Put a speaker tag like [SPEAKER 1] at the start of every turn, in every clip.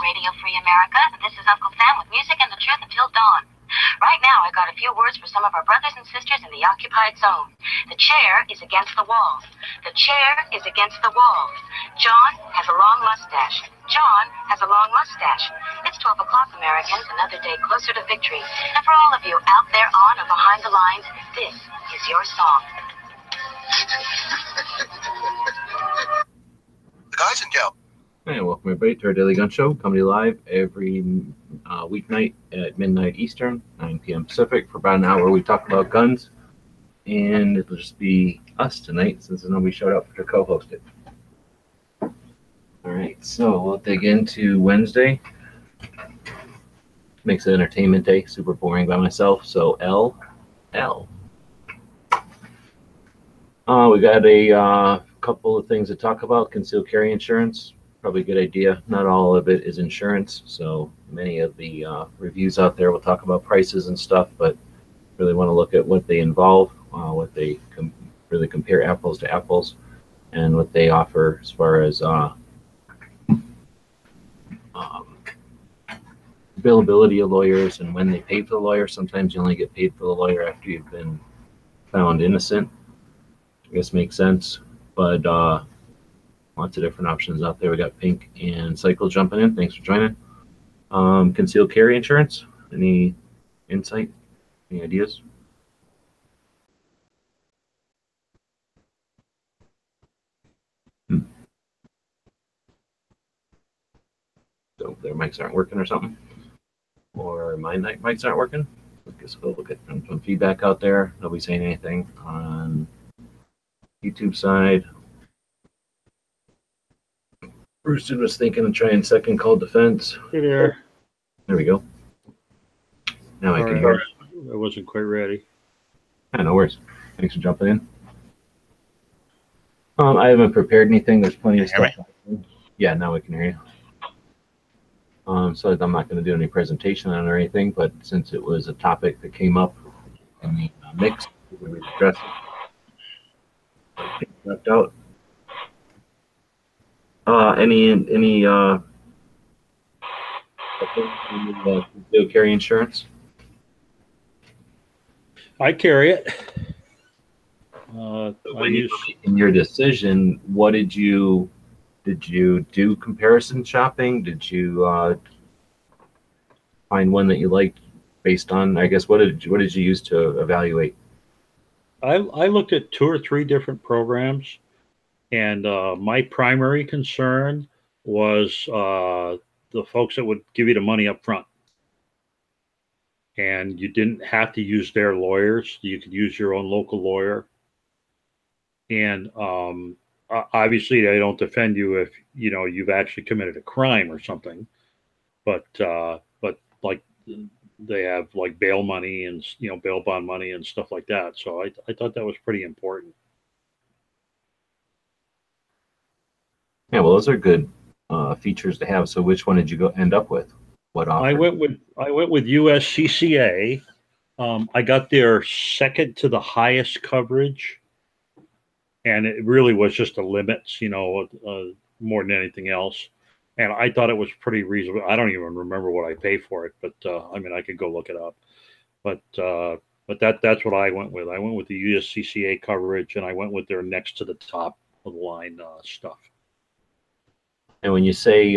[SPEAKER 1] Radio Free America. This is Uncle Sam with music and the truth until dawn. Right now, I got a few words for some of our brothers and sisters in the occupied zone. The chair is against the wall. The chair is against the wall. John has a long mustache. John has a long mustache. It's 12 o'clock, Americans, another day closer to victory. And for all of you out there on or behind the lines, this is your song.
[SPEAKER 2] The guys in jail.
[SPEAKER 3] Hey, welcome everybody to our Daily Gun Show, coming to you live every weeknight at midnight Eastern, 9 p.m. Pacific, for about an hour. We talk about guns, and it'll just be us tonight since nobody showed up to co-host it. All right, so we'll dig into Wednesday. Makes it entertainment day, super boring by myself. So L. We got a couple of things to talk about. Concealed carry insurance. Probably a good idea. Not all of it is insurance, so many of the reviews out there will talk about prices and stuff, but really want to look at what they involve, what they really compare apples to apples, and what they offer as far as availability of lawyers and when they pay for the lawyer. Sometimes you only get paid for the lawyer after you've been found innocent. I guess makes sense, but lots of different options out there. We got Pink and Cycle jumping in. Thanks for joining. Concealed carry insurance. Any insight? Any ideas? So their mics aren't working or something, or my mics aren't working. I guess we'll look at some feedback out there. Nobody's saying anything on YouTube side. Brewston was thinking of trying second call defense.
[SPEAKER 4] Hey there.
[SPEAKER 3] There we go. Now I can hear.
[SPEAKER 4] I wasn't quite ready.
[SPEAKER 3] Yeah, no worries. Thanks for jumping in. I haven't prepared anything. There's plenty of stuff. Yeah, now I can hear you. So I'm not going to do any presentation on it or anything, but since it was a topic that came up in the mix, we would address it. Left out. Any concealed carry insurance?
[SPEAKER 4] I carry it.
[SPEAKER 3] In your decision, what did you do comparison shopping? Did you find one that you liked based on, I guess, what did you use to evaluate?
[SPEAKER 4] I looked at 2 or 3 different programs, and my primary concern was the folks that would give you the money up front. And you didn't have to use their lawyers. You could use your own local lawyer. And obviously, they don't defend you if you've actually committed a crime or something. But like they have like bail money and bail bond money and stuff like that. So I thought that was pretty important.
[SPEAKER 3] Yeah, well, those are good features to have. So which one did you end up with? What offer?
[SPEAKER 4] I went with USCCA. I got their second to the highest coverage, and it really was just the limits, more than anything else. And I thought it was pretty reasonable. I don't even remember what I paid for it, but I could go look it up. But that's what I went with. I went with the USCCA coverage, and I went with their next to the top of the line stuff.
[SPEAKER 3] And when you say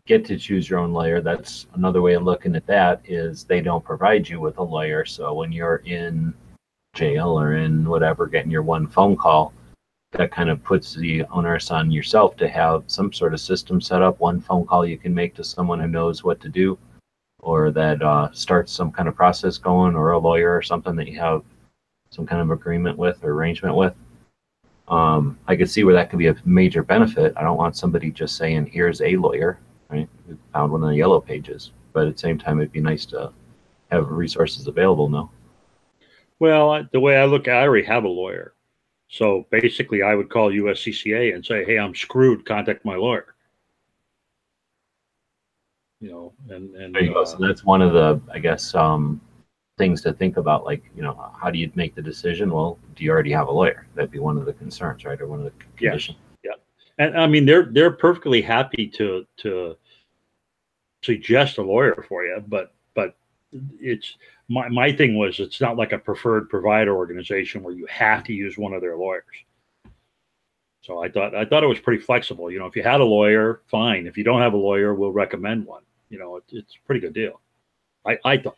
[SPEAKER 3] get to choose your own lawyer, that's another way of looking at that is they don't provide you with a lawyer. So when you're in jail or in whatever, getting your one phone call, that kind of puts the onus on yourself to have some sort of system set up, one phone call you can make to someone who knows what to do, or that starts some kind of process going, or a lawyer or something that you have some kind of agreement with or arrangement with. I could see where that could be a major benefit. I don't want somebody just saying, here's a lawyer, right? We found one of the yellow pages, but at the same time, it'd be nice to have resources available, no?
[SPEAKER 4] Well, the way I look at it, I already have a lawyer. So basically, I would call USCCA and say, hey, I'm screwed, contact my lawyer. And
[SPEAKER 3] there you go. So that's one of the, I guess, things to think about, like, how do you make the decision? Well, do you already have a lawyer? That'd be one of the concerns, right? Or one of the conditions.
[SPEAKER 4] Yeah. And I mean, they're perfectly happy to suggest a lawyer for you, but it's my thing was it's not like a preferred provider organization where you have to use one of their lawyers. So I thought it was pretty flexible. You know, if you had a lawyer, fine. If you don't have a lawyer, we'll recommend one. You know, it's a pretty good deal. I thought.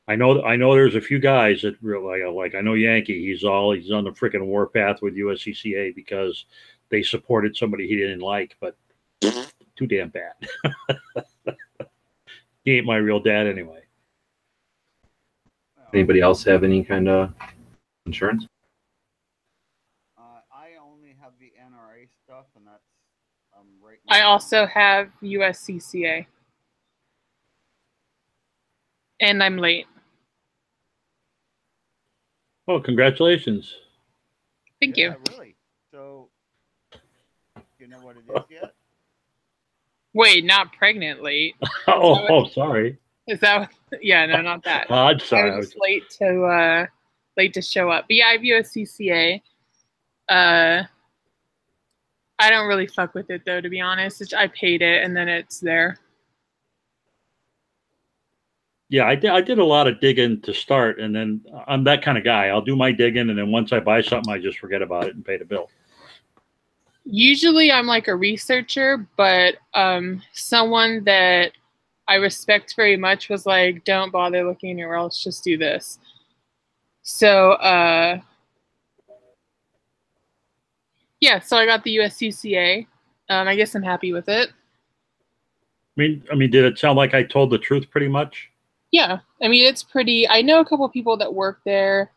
[SPEAKER 4] I know there's a few guys that really like I know Yankee. He's on the freaking warpath with USCCA because they supported somebody he didn't like, but too damn bad. He ain't my real dad anyway.
[SPEAKER 3] Anybody else have any kind of insurance?
[SPEAKER 2] I only have the NRA stuff, and that's right now.
[SPEAKER 5] I also have USCCA. And I'm late.
[SPEAKER 4] Oh, congratulations.
[SPEAKER 5] Thank you.
[SPEAKER 2] Yeah, really. So, you know what it is yet?
[SPEAKER 5] Wait, not pregnant late.
[SPEAKER 4] Sorry.
[SPEAKER 5] Is that? Yeah, no, not that.
[SPEAKER 4] I'm sorry.
[SPEAKER 5] I was just late to show up. But yeah, I have USCCA. I don't really fuck with it though, to be honest. I paid it and then it's there.
[SPEAKER 4] Yeah, I did a lot of digging to start, and then I'm that kind of guy. I'll do my digging, and then once I buy something, I just forget about it and pay the bill.
[SPEAKER 5] Usually I'm like a researcher, but someone that I respect very much was like, don't bother looking anywhere else, just do this. So yeah, so I got the USCCA. I guess I'm happy with it.
[SPEAKER 4] I mean, did it sound like I told the truth pretty much?
[SPEAKER 5] Yeah, I mean, it's pretty. I know a couple of people that work there,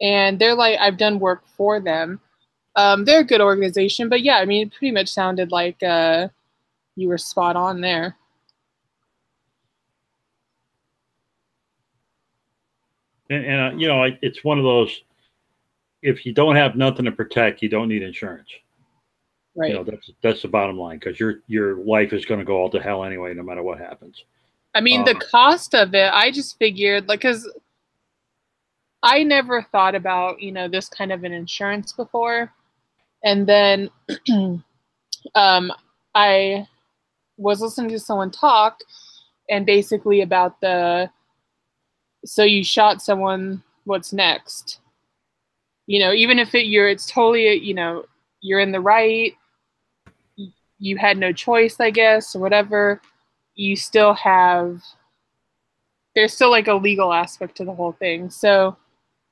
[SPEAKER 5] and they're like, I've done work for them. They're a good organization, but yeah, I mean, it pretty much sounded like you were spot on there.
[SPEAKER 4] And you know, it's one of those. If you don't have nothing to protect, you don't need insurance.
[SPEAKER 5] Right.
[SPEAKER 4] You know, that's the bottom line, because your life is going to go all to hell anyway, no matter what happens.
[SPEAKER 5] I mean, the cost of it, I just figured, like, because I never thought about, you know, this kind of an insurance before. And then I was listening to someone talk, and basically about so you shot someone, what's next? You know, even if it's totally, you know, you're in the right, you had no choice, I guess, or whatever. You still there's still like a legal aspect to the whole thing. So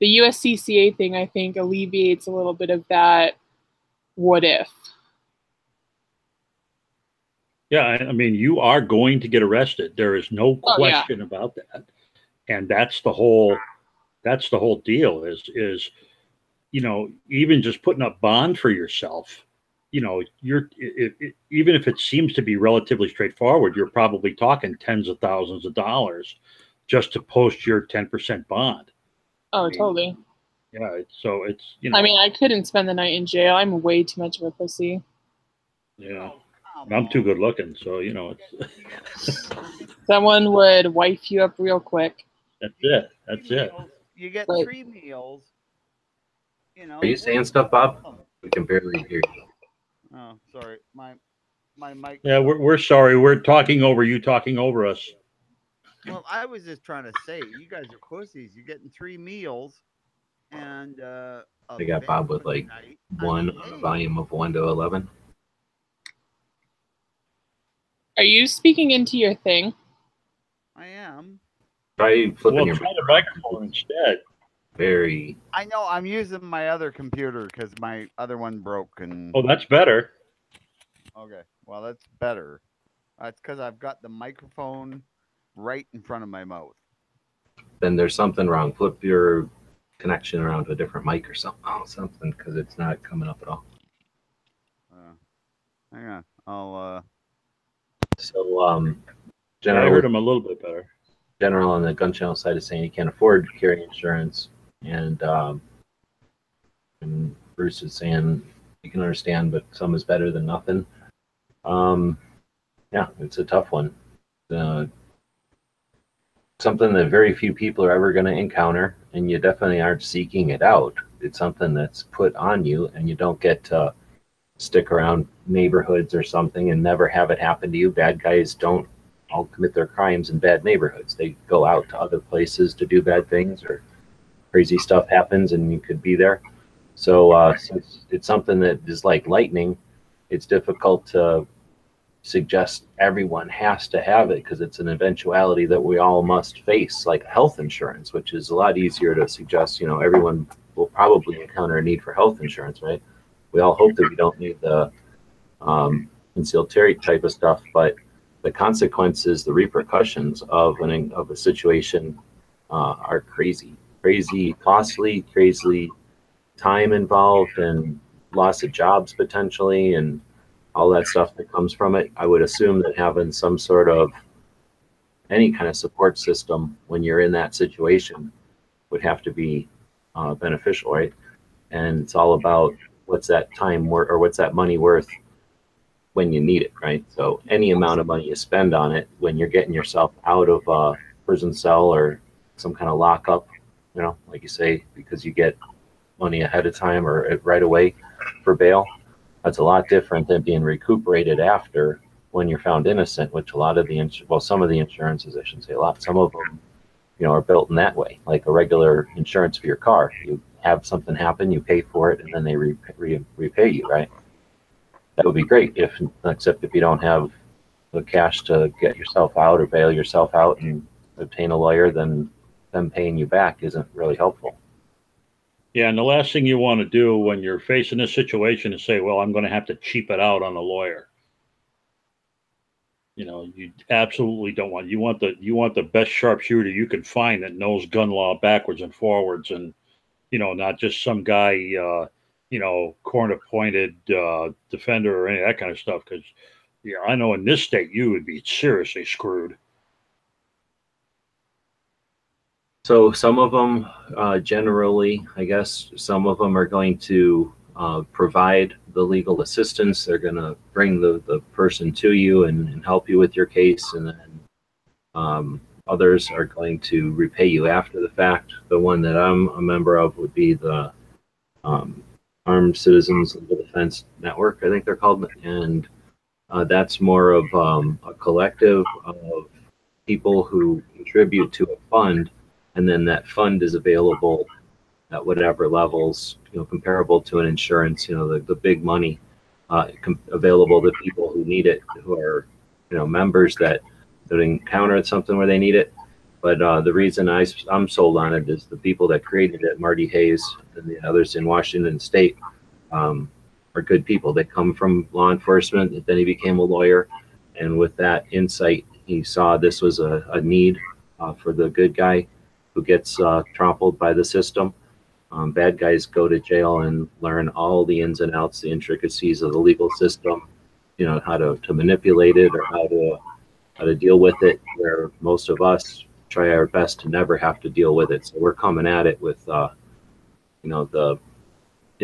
[SPEAKER 5] the USCCA thing, I think, alleviates a little bit of that what if.
[SPEAKER 4] Yeah, I mean, you are going to get arrested. There is no question about that. And that's the whole deal is, you know, even just putting up bond for yourself, you know, even if it seems to be relatively straightforward, you're probably talking tens of thousands of dollars just to post your 10% bond.
[SPEAKER 5] Oh, I mean, totally.
[SPEAKER 4] Yeah. So it's, you know,
[SPEAKER 5] I mean, I couldn't spend the night in jail. I'm way too much of a pussy.
[SPEAKER 4] Yeah. I'm too good looking. So, you know, it's
[SPEAKER 5] someone would wife you up real quick.
[SPEAKER 4] That's it. That's it.
[SPEAKER 2] You get 3 meals. You know.
[SPEAKER 3] Are you saying stuff, Bob? We can barely hear you.
[SPEAKER 2] Oh, sorry. My mic.
[SPEAKER 4] Yeah, we're sorry. We're talking over you, talking over us.
[SPEAKER 2] Well, I was just trying to say, you guys are pussies. You're getting 3 meals, and
[SPEAKER 3] they got Bob with like one on a volume of 1 to 11.
[SPEAKER 5] Are you speaking into your thing?
[SPEAKER 2] I am.
[SPEAKER 3] Try flipping your
[SPEAKER 4] try the microphone instead.
[SPEAKER 3] Very.
[SPEAKER 2] I know. I'm using my other computer because my other one broke.
[SPEAKER 4] Oh, that's better.
[SPEAKER 2] Okay. Well, that's better. That's because I've got the microphone right in front of my mouth.
[SPEAKER 3] Then there's something wrong. Flip your connection around to a different mic or something. Oh, something, because it's not coming up at all.
[SPEAKER 2] Hang on. I'll.
[SPEAKER 3] So,
[SPEAKER 4] General, I heard him a little bit better.
[SPEAKER 3] General on the gun channel side is saying he can't afford to carry insurance, and Bruce is saying you can understand, but some is better than nothing. Yeah, it's a tough one. Something that very few people are ever going to encounter, and you definitely aren't seeking it out. It's something that's put on you, and you don't get to stick around neighborhoods or something and never have it happen to you. Bad guys don't all commit their crimes in bad neighborhoods. They go out to other places to do bad things, or crazy stuff happens and you could be there. So, since it's something that is like lightning, it's difficult to suggest everyone has to have it because it's an eventuality that we all must face, like health insurance, which is a lot easier to suggest. Everyone will probably encounter a need for health insurance, right? We all hope that we don't need the concealed carry type of stuff, but the consequences, the repercussions of a situation are crazy, costly, crazy time involved, and loss of jobs potentially, and all that stuff that comes from it. I would assume that having some sort of any kind of support system when you're in that situation would have to be beneficial, right? And it's all about what's that time worth, or what's that money worth when you need it, right? So any amount of money you spend on it when you're getting yourself out of a prison cell or some kind of lockup, like you say, because you get money ahead of time or right away for bail, that's a lot different than being recuperated after when you're found innocent, which a lot of some of the insurances, I shouldn't say a lot, some of them, are built in that way, like a regular insurance for your car. You have something happen, you pay for it, and then they repay you, right? That would be great, except if you don't have the cash to get yourself out or bail yourself out and obtain a lawyer, then them paying you back isn't really helpful.
[SPEAKER 4] Yeah, and the last thing you want to do when you're facing this situation is say, well, I'm going to have to cheap it out on a lawyer. You absolutely don't want. You want the best sharpshooter you can find that knows gun law backwards and forwards, and not just some guy, court-appointed defender or any of that kind of stuff. Because I know in this state you would be seriously screwed.
[SPEAKER 3] So some of them, generally, I guess, some of them are going to provide the legal assistance. They're going to bring the person to you and help you with your case, and then others are going to repay you after the fact. The one that I'm a member of would be the Armed Citizens Legal Defense Network, I think they're called, and that's more of a collective of people who contribute to a fund, and then that fund is available at whatever levels, comparable to an insurance, the big money available to people who need it, who are, members that encounter something where they need it. But the reason I'm sold on it is the people that created it, Marty Hayes and the others in Washington State, are good people. They come from law enforcement, then he became a lawyer. And with that insight, he saw this was a need for the good guy who gets trampled by the system. Bad guys go to jail and learn all the ins and outs, the intricacies of the legal system, how to manipulate it or how to deal with it, where most of us try our best to never have to deal with it. So we're coming at it with, the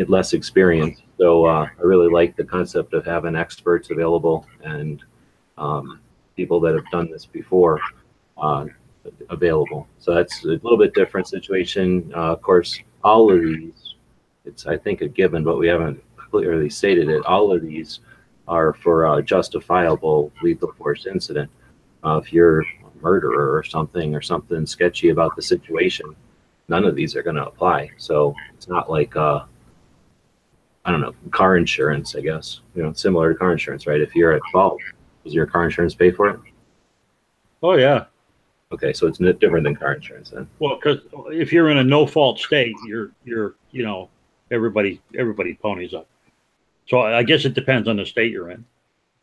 [SPEAKER 3] less experience. So I really like the concept of having experts available and people that have done this before available. So that's a little bit different situation. Of course, all of these, it's, I think, a given, but we haven't clearly stated it. All of these are for a justifiable lethal force incident. If you're a murderer or something sketchy about the situation, none of these are going to apply. So it's not like, I don't know, car insurance, I guess, similar to car insurance, right? If you're at fault, does your car insurance pay for it?
[SPEAKER 4] Oh, yeah.
[SPEAKER 3] Okay, so it's different than car insurance then.
[SPEAKER 4] Well, because if you're in a no-fault state, everybody ponies up. So I guess it depends on the state you're in.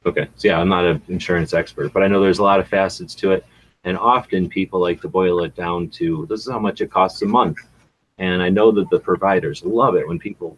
[SPEAKER 3] Okay, so yeah, I'm not an insurance expert, but I know there's a lot of facets to it, and often people like to boil it down to this is how much it costs a month. And I know that the providers love it when people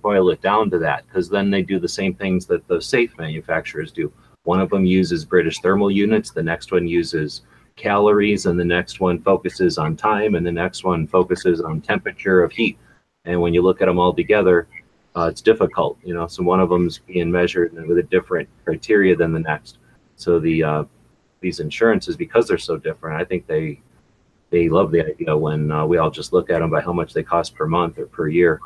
[SPEAKER 3] boil it down to that, because then they do the same things that the safe manufacturers do. One of them uses British thermal units, the next one uses calories, and the next one focuses on time, and the next one focuses on temperature of heat. And when you look at them all together, it's difficult, so one of them's being measured with a different criteria than the next. So these insurances, because they're so different, I think they love the idea when we all just look at them by how much they cost per month or per year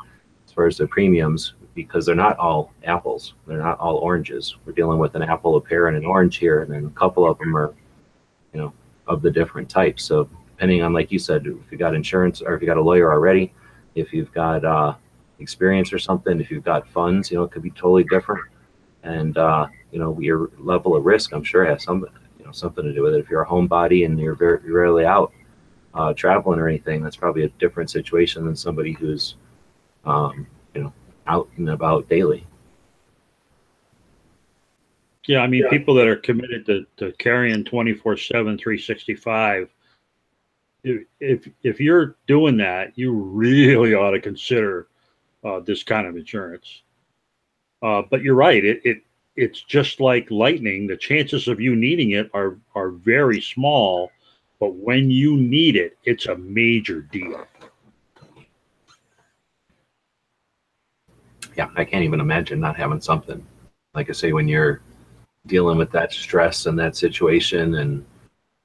[SPEAKER 3] as far as their premiums, because they're not all apples, they're not all oranges. We're dealing with an apple, a pear, and an orange here, and then a couple of them are of the different types. So depending on, like you said, if you got insurance or if you got a lawyer already, if you've got experience or something, if you've got funds, it could be totally different. And your level of risk, I'm sure, has something to do with it. If you're a homebody and you're very rarely out traveling or anything, that's probably a different situation than somebody who's out and about daily.
[SPEAKER 4] Yeah, I mean, people that are committed to carrying 24/7, 365. If you're doing that, you really ought to consider this kind of insurance. But you're right. It's just like lightning. The chances of you needing it are very small, but when you need it, it's a major deal.
[SPEAKER 3] Yeah, I can't even imagine not having something. Like I say, when you're dealing with that stress and that situation, and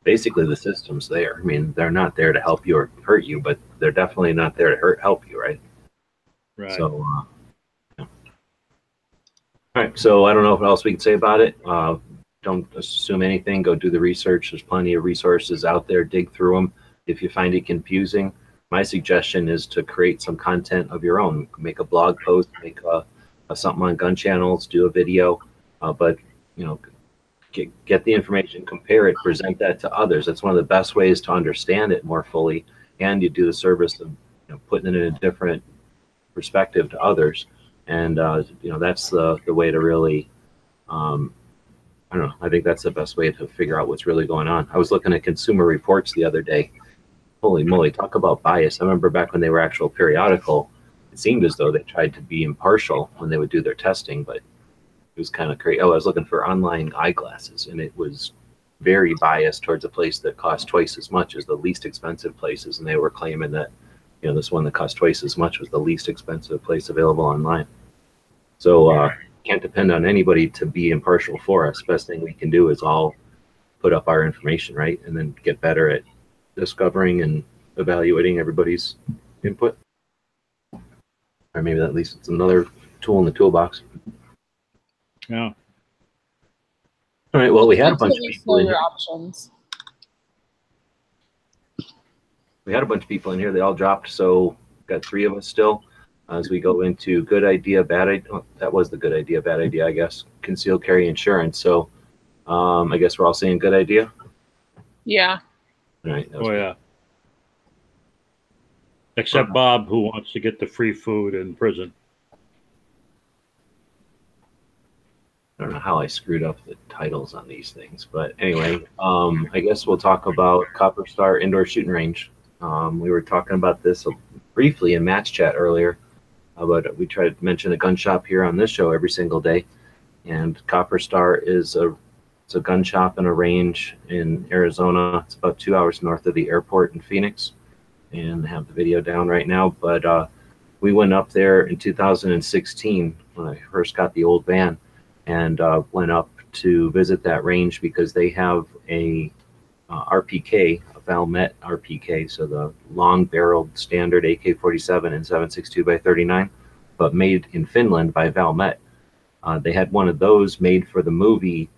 [SPEAKER 3] basically the system's there. I mean, they're not there to help you or hurt you, but they're definitely not there to help you, right?
[SPEAKER 4] Right.
[SPEAKER 3] So, yeah. All right. So I don't know what else we can say about it. Don't assume anything. Go do the research. There's plenty of resources out there. Dig through them. If you find it confusing, my suggestion is to create some content of your own. Make a blog post, make something on gun channels, do a video, but get the information, compare it, present that to others. That's one of the best ways to understand it more fully, and you do the service of putting it in a different perspective to others. And that's the way to really I don't know. I think that's the best way to figure out what's really going on. I was looking at Consumer Reports the other day. Holy moly, talk about bias. I remember back when they were actual periodical, it seemed as though they tried to be impartial when they would do their testing, but it was kind of crazy. Oh, I was looking for online eyeglasses, and it was very biased towards a place that cost twice as much as the least expensive places, and they were claiming that this one that cost twice as much was the least expensive place available online. So can't depend on anybody to be impartial for us. Best thing we can do is all put up our information, right, and then get better at discovering and evaluating everybody's input. Or maybe at least it's another tool in the toolbox.
[SPEAKER 4] Yeah.
[SPEAKER 3] All right. Well, we had a bunch of people in here.
[SPEAKER 5] Options.
[SPEAKER 3] We had a bunch of people in here. They all dropped, so got 3 of us still. As we go into good idea, bad idea. Oh, that was the good idea, bad idea, I guess. Conceal carry insurance. So I guess we're all saying good idea.
[SPEAKER 5] Yeah.
[SPEAKER 3] All right.
[SPEAKER 4] Oh yeah. Except Bob, who wants to get the free food in prison.
[SPEAKER 3] I don't know how I screwed up the titles on these things, but anyway, I guess we'll talk about Copper Star Indoor Shooting Range. We were talking about this briefly in Matt's chat earlier, but we try to mention a gun shop here on this show every single day. And Copper Star is a gun shop and a range in Arizona. It's about 2 hours north of the airport in Phoenix, and I have the video down right now. But we went up there in 2016 when I first got the old van, and went up to visit that range because they have a RPK, a Valmet RPK, so the long-barreled standard AK-47 and 7.62x39, but made in Finland by Valmet. They had one of those made for the movie,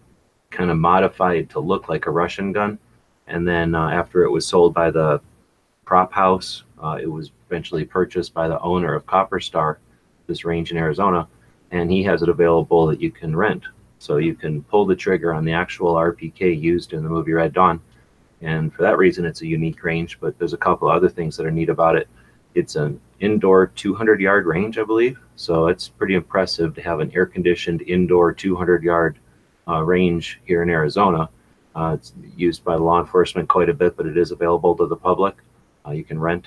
[SPEAKER 3] kind of modified to look like a Russian gun, and then after it was sold by the prop house, it was eventually purchased by the owner of Copper Star, this range in Arizona, and he has it available that you can rent. So you can pull the trigger on the actual RPK used in the movie Red Dawn. And for that reason, it's a unique range, but there's a couple other things that are neat about it. It's an indoor 200-yard range, I believe. So it's pretty impressive to have an air-conditioned indoor 200-yard range here in Arizona. It's used by law enforcement quite a bit, but it is available to the public. You can rent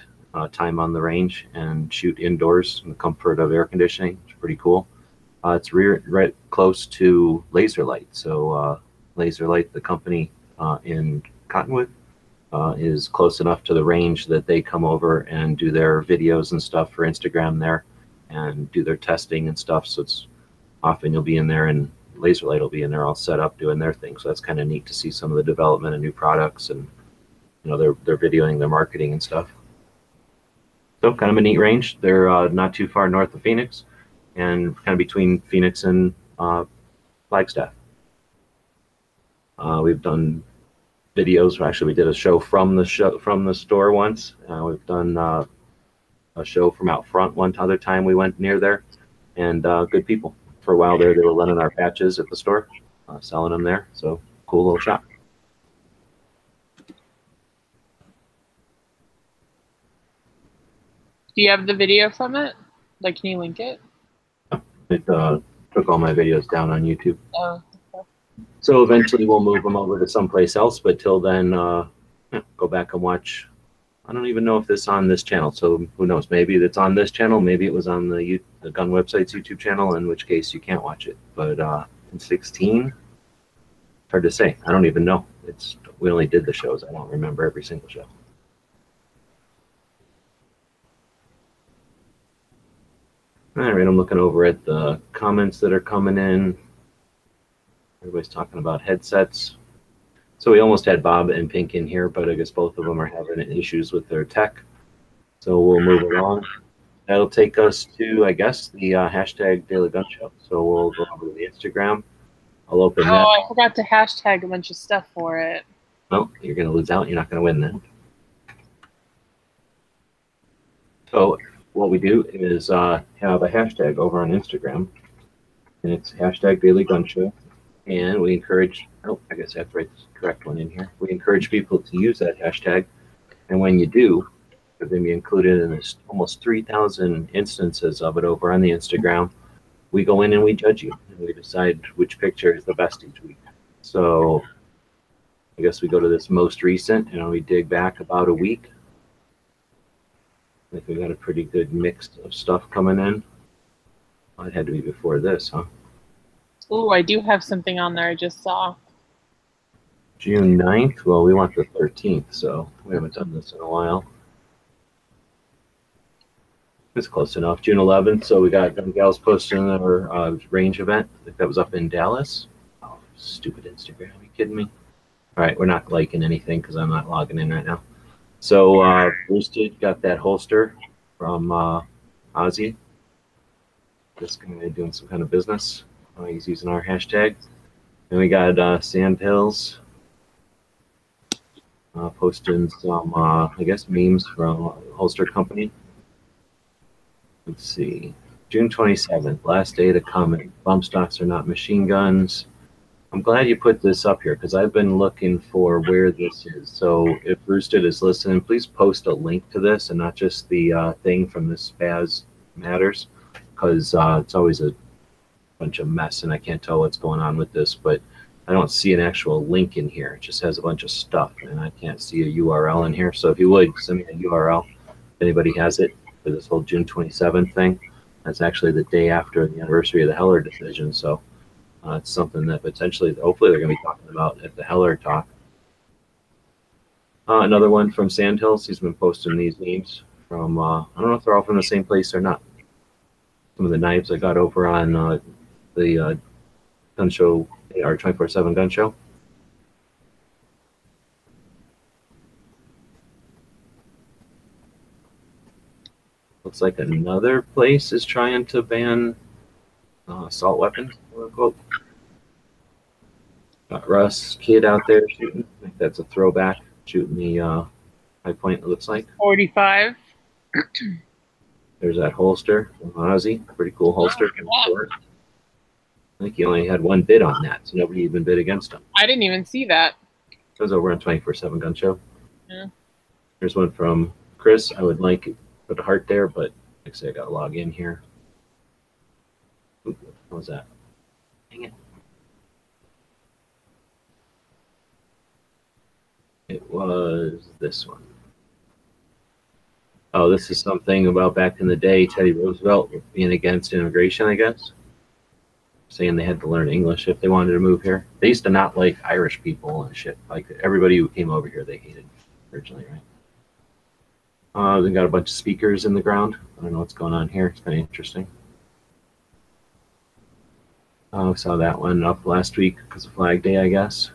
[SPEAKER 3] time on the range and shoot indoors in the comfort of air conditioning. It's pretty cool. It's right close to Laser Light. So Laser Light, the company in Cottonwood, is close enough to the range that they come over and do their videos and stuff for Instagram there and do their testing and stuff. So it's often you'll be in there and Laser Light will be in there all set up doing their thing. So that's kind of neat to see some of the development of new products, and they're videoing their marketing and stuff. So kind of a neat range. They're not too far north of Phoenix, and kind of between Phoenix and Flagstaff. We've done videos. Actually, we did a show from the store once. We've done a show from out front one other time we went near there, and good people. For a while there, they were running our patches at the store, selling them there. So cool little shop.
[SPEAKER 5] Do you have the video from it? Like, can you link it?
[SPEAKER 3] It took all my videos down on YouTube.
[SPEAKER 5] Oh, okay.
[SPEAKER 3] So eventually we'll move them over to someplace else, but till then, go back and watch. I don't even know if it's on this channel, so who knows? Maybe it's on this channel. Maybe it was on the Gun Website's YouTube channel, in which case you can't watch it. But in 16, hard to say. I don't even know. We only did the shows. I don't remember every single show. All right, I'm looking over at the comments that are coming in. Everybody's talking about headsets. So we almost had Bob and Pink in here, but I guess both of them are having issues with their tech. So we'll move along. That'll take us to, I guess, the hashtag Daily Gun Show. So we'll go over to the Instagram. I'll open that.
[SPEAKER 5] Oh, I forgot to hashtag a bunch of stuff for it.
[SPEAKER 3] Oh, you're going to lose out. You're not going to win then. So what we do is have a hashtag over on Instagram, and it's hashtag Daily Gun Show. And we encourage, oh, I guess I have to write the correct one in here. We encourage people to use that hashtag. And when you do, they're going to be included in this almost 3,000 instances of it over on the Instagram. We go in and we judge you. And we decide which picture is the best each week. So I guess we go to this most recent, and we dig back about a week. I think we got a pretty good mix of stuff coming in. Well, it had to be before this, huh?
[SPEAKER 5] Oh, I do have something on there I just saw.
[SPEAKER 3] June 9th? Well, we want the 13th, so we haven't done this in a while. It's close enough. June 11th, so we got Gun Gals posting our range event. I think that was up in Dallas. Oh, stupid Instagram. Are you kidding me? All right, we're not liking anything because I'm not logging in right now. So Bruce did got that holster from Ozzy. This guy doing some kind of business. He's using our hashtag. And we got Sandhills posting some, I guess, memes from Holster Company. Let's see. June 27th, last day to comment. Bump stocks are not machine guns. I'm glad you put this up here because I've been looking for where this is. So if Roosted is listening, please post a link to this and not just the thing from the Spaz Matters, because it's always a bunch of mess and I can't tell what's going on with this, but I don't see an actual link in here. It just has a bunch of stuff and I can't see a URL in here. So if you would send me a URL, if anybody has it for this whole June 27th thing. That's actually the day after the anniversary of the Heller decision. So it's something that potentially, hopefully they're going to be talking about at the Heller talk. Another one from Sandhills. He's been posting these memes from, I don't know if they're all from the same place or not. Some of the knives I got over on the gun show, our 24/7 gun show. Looks like another place is trying to ban assault weapons, quote unquote. Got Russ Kid out there shooting. I think that's a throwback, shooting the high point, it looks like.
[SPEAKER 5] 45.
[SPEAKER 3] There's that holster from Ozzy. Pretty cool holster.
[SPEAKER 5] Oh, yeah.
[SPEAKER 3] I think he only had one bid on that, so nobody even bid against him.
[SPEAKER 5] I didn't even see that.
[SPEAKER 3] It was over on 24/7 Gun Show.
[SPEAKER 5] Yeah. There's
[SPEAKER 3] one from Chris. I would like put a heart there, but like I say, I got to log in here. Ooh, what was that? Dang it. It was this one. Oh, this is something about back in the day, Teddy Roosevelt being against immigration, I guess. Saying they had to learn English if they wanted to move here. They used to not like Irish people and shit. Like everybody who came over here, they hated originally, right? They got a bunch of speakers in the ground. I don't know what's going on here. It's kind of interesting. We saw that one up last week because of Flag Day, I guess.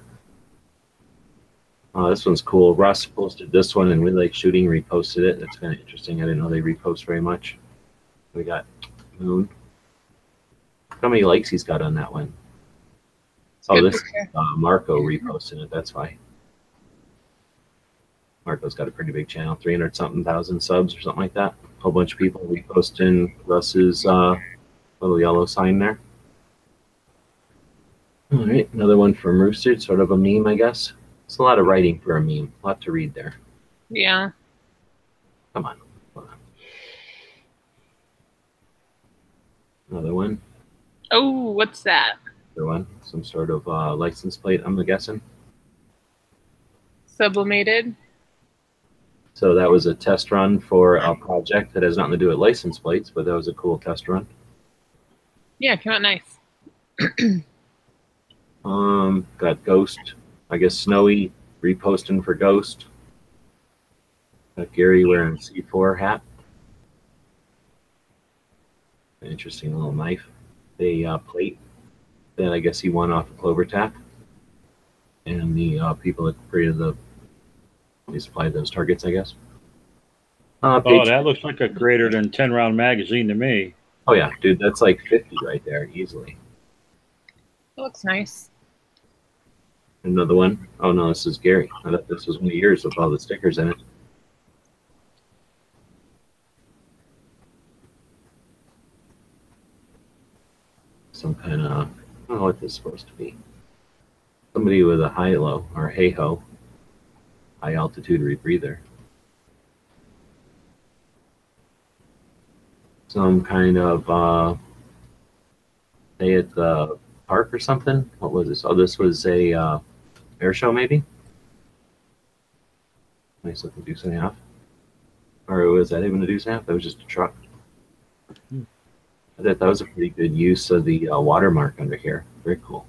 [SPEAKER 3] This one's cool. Russ posted this one and We Like Shooting reposted it. That's kind of interesting. I didn't know they repost very much. We got Moon. How many likes he's got on that one? Oh, this Marco reposted it. That's why. Marco's got a pretty big channel, 300 something thousand subs or something like that. A whole bunch of people reposting Russ's little yellow sign there. All right, another one from Rooster, sort of a meme, I guess. It's a lot of writing for a meme, a lot to read there.
[SPEAKER 5] Yeah.
[SPEAKER 3] Come on. Another one.
[SPEAKER 5] Oh, what's that?
[SPEAKER 3] Another one. Some sort of license plate, I'm guessing.
[SPEAKER 5] Sublimated.
[SPEAKER 3] So that was a test run for a project that has nothing to do with license plates, but that was a cool test run.
[SPEAKER 5] Yeah, came out nice.
[SPEAKER 3] Got Ghost, I guess Snowy reposting for Ghost. Got Gary wearing a C4 hat. An interesting little knife. A plate that I guess he won off of Clover Tack. And the people that created they supplied those targets, I guess.
[SPEAKER 4] Oh, that looks like a greater than 10-round magazine to me.
[SPEAKER 3] Oh yeah, dude, that's like 50 right there, easily.
[SPEAKER 5] It looks nice.
[SPEAKER 3] Another one. Oh no, this is Gary. I thought this was one of yours with all the stickers in it. Some kind of, I don't know what this is supposed to be. Somebody with a high-low or hey-ho, high altitude rebreather. Some kind of day at the park or something. What was this? Oh, this was a air show maybe. Nice looking deuce and a half. Or was that even a deuce and a half? That was just a truck. I thought that was a pretty good use of the watermark under here. Very cool.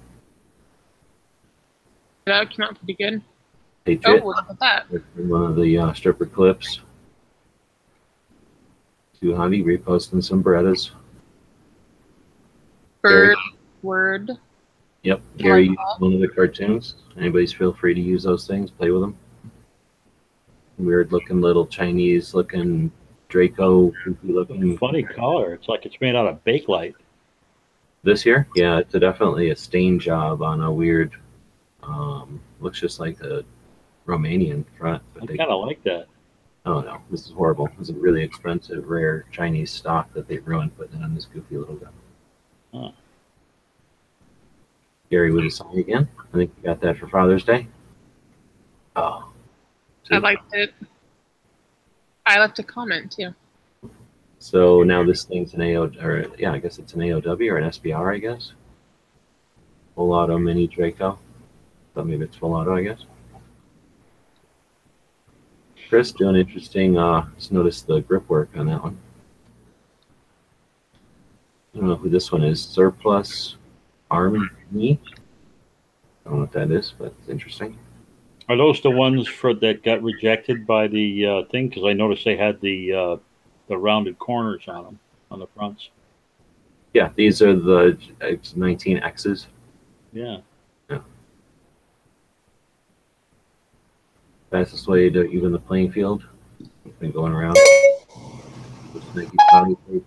[SPEAKER 5] That came out pretty good.
[SPEAKER 3] Patriot.
[SPEAKER 5] Oh, look at that.
[SPEAKER 3] One of the stripper clips. Too Honey reposting some Berettas.
[SPEAKER 5] Bird word.
[SPEAKER 3] Yep, Gary used one of the cartoons. Anybody's feel free to use those things, play with them. Weird looking little Chinese looking Draco, goofy looking.
[SPEAKER 4] Funny color. It's like it's made out of Bakelite.
[SPEAKER 3] This here? Yeah, it's definitely a stain job on a weird, looks just like a Romanian front. But
[SPEAKER 4] I kind of like that.
[SPEAKER 3] Oh no, this is horrible. This is a really expensive, rare Chinese stock that they ruined putting it on this goofy little guy.
[SPEAKER 4] Huh.
[SPEAKER 3] Gary with a song again. I think we got that for Father's Day. Oh.
[SPEAKER 5] I liked it. I left a comment too.
[SPEAKER 3] So now this thing's an AO, or yeah, I guess it's an AOW or an SBR, I guess. Full auto mini Draco. So maybe it's full auto, I guess. Chris doing interesting. Just noticed the grip work on that one. I don't know who this one is. Surplus Army. I don't know what that is, but it's interesting.
[SPEAKER 4] Are those the ones that got rejected by the thing? Because I noticed they had the rounded corners on them on the fronts.
[SPEAKER 3] Yeah, these are the 19Xs.
[SPEAKER 4] Yeah.
[SPEAKER 3] Yeah. Fastest way to even the playing field. Been going around.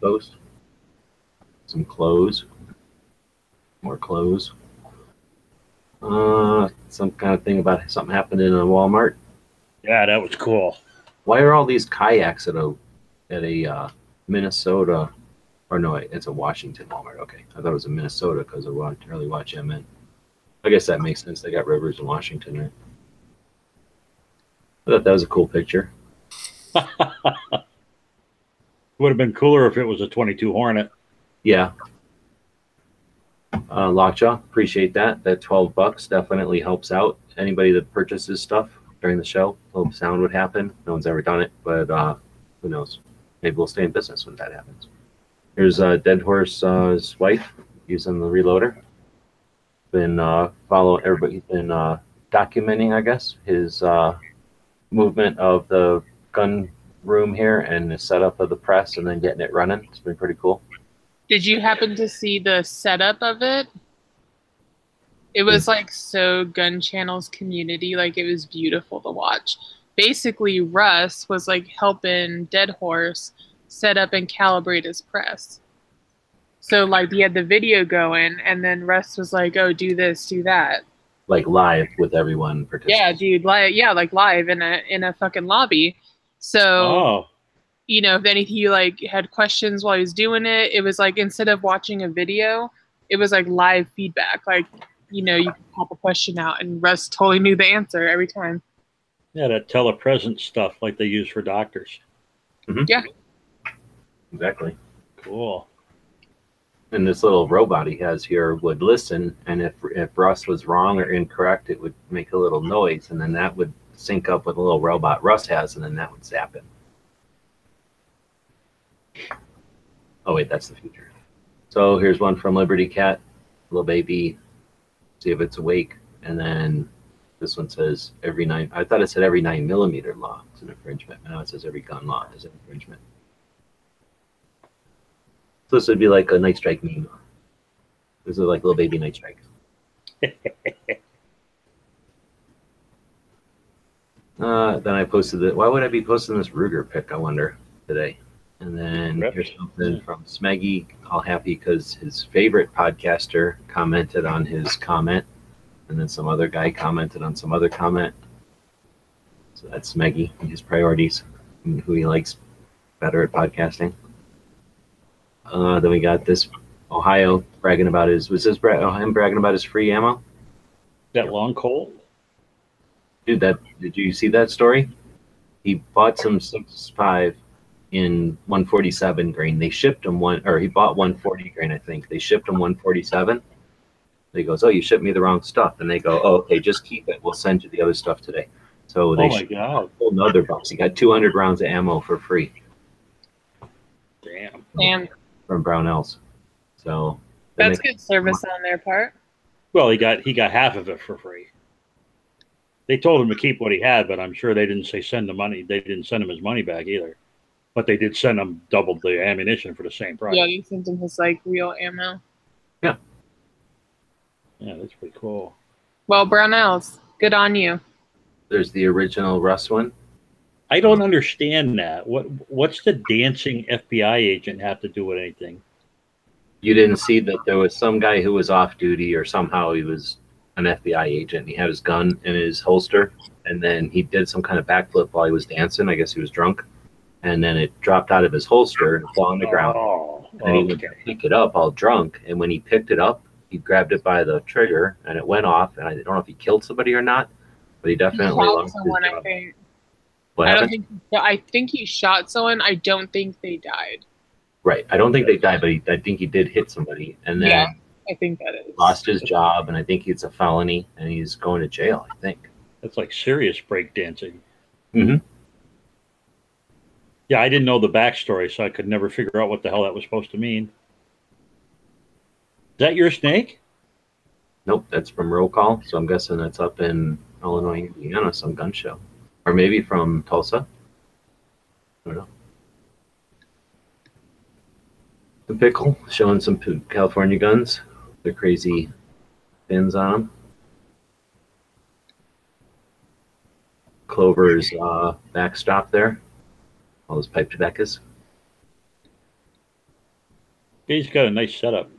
[SPEAKER 3] Post. Some clothes. More clothes. Some kind of thing about something happened in a Walmart.
[SPEAKER 4] Yeah, that was cool.
[SPEAKER 3] Why are all these kayaks at a Minnesota, or no, it's a Washington Walmart. Okay, I thought it was in Minnesota because of what early watch I meant. I guess that makes sense. They got rivers in Washington, right? I thought that was a cool picture.
[SPEAKER 4] Would have been cooler if it was a 22 Hornet.
[SPEAKER 3] Yeah. Lockjaw, appreciate that. That $12 definitely helps out anybody that purchases stuff during the show. Hope sound would happen. No one's ever done it, but who knows? Maybe we'll stay in business when that happens. Here's Dead Horse's wife using the reloader. Been following everybody. He's been documenting, I guess, his movement of the gun room here and the setup of the press, and then getting it running. It's been pretty cool.
[SPEAKER 5] Did you happen to see the setup of it? It was like so Gun Channel's community, like it was beautiful to watch. Basically, Russ was like helping Dead Horse set up and calibrate his press. So like he had the video going, and then Russ was like, "Oh, do this, do that,"
[SPEAKER 3] like live with everyone participating.
[SPEAKER 5] Yeah, dude, like live in a fucking lobby. So
[SPEAKER 4] Oh,
[SPEAKER 5] you know, if anything, you like had questions while he was doing it. It was like instead of watching a video, it was like live feedback. Like, you know, you could pop a question out and Russ totally knew the answer every time.
[SPEAKER 4] yeah, that telepresence stuff like they use for doctors.
[SPEAKER 5] Yeah.
[SPEAKER 3] Exactly.
[SPEAKER 4] Cool.
[SPEAKER 3] And this little robot he has here would listen, and if Russ was wrong or incorrect, it would make a little noise, and then that would sync up with a little robot Russ has, and then that would zap him. Oh wait, that's the future. So here's one from Liberty Cat, little baby. See if it's awake, and then this one says every 9. I thought it said every 9mm law is an infringement. Now it says every gun law is an infringement. So this would be like a Night Strike meme. This is like little baby Night Strike. Then I posted it. Why would I be posting this Ruger pic, I wonder, today? And then here's something from Smeggy, all happy because his favorite podcaster commented on his comment. And then some other guy commented on some other comment. So that's Smeggy and his priorities and who he likes better at podcasting. Then we got this Ohio bragging about his, him bragging about his free ammo?
[SPEAKER 4] That long Colt?
[SPEAKER 3] Dude, did you see that story? He bought some 6.5 in 147 grain. They shipped him he bought 140 grain, I think. They shipped him 147. He goes, oh, you shipped me the wrong stuff. And they go, oh, okay, just keep it. We'll send you the other stuff today. So they
[SPEAKER 4] my God.
[SPEAKER 3] a whole nother box. He got 200 rounds of ammo for free.
[SPEAKER 4] Damn.
[SPEAKER 3] From Brownells. So
[SPEAKER 5] That's good service on their part.
[SPEAKER 4] Well, he got half of it for free. They told him to keep what he had, but I'm sure they didn't say send the money. They didn't send him his money back either. But they did send him double the ammunition for the same price.
[SPEAKER 5] Yeah, you sent him his like real ammo.
[SPEAKER 3] Yeah.
[SPEAKER 4] Yeah, that's pretty cool.
[SPEAKER 5] Well, Brownells, good on you.
[SPEAKER 3] There's the original Russ one.
[SPEAKER 4] I don't understand that. What's the dancing FBI agent have to do with anything?
[SPEAKER 3] You didn't see that there was some guy who was off duty, or somehow he was an FBI agent. He had his gun in his holster, and then he did some kind of backflip while he was dancing. I guess he was drunk, and then it dropped out of his holster and fell on the ground. And he went to pick it up all drunk, and when he picked it up, he grabbed it by the trigger, and it went off. And I don't know if he killed somebody or not, but he definitely
[SPEAKER 5] shot someone. I think.
[SPEAKER 3] What happened?
[SPEAKER 5] I think he shot someone. I don't think they died.
[SPEAKER 3] Right. I don't think they died, but I think he did hit somebody, and then
[SPEAKER 5] I think that is
[SPEAKER 3] lost his job, and I think it's a felony, and he's going to jail. I think
[SPEAKER 4] that's like serious breakdancing.
[SPEAKER 3] Mm-hmm.
[SPEAKER 4] Yeah, I didn't know the backstory, so I could never figure out what the hell that was supposed to mean. Is that your snake?
[SPEAKER 3] Nope, that's from Roll Call. So I'm guessing that's up in Illinois, Indiana, some gun show, or maybe from Tulsa. I don't know. The Pickle showing some California guns. They're crazy pins on them. Clover's backstop there. All those pipe tobaccos.
[SPEAKER 4] He's got a nice setup.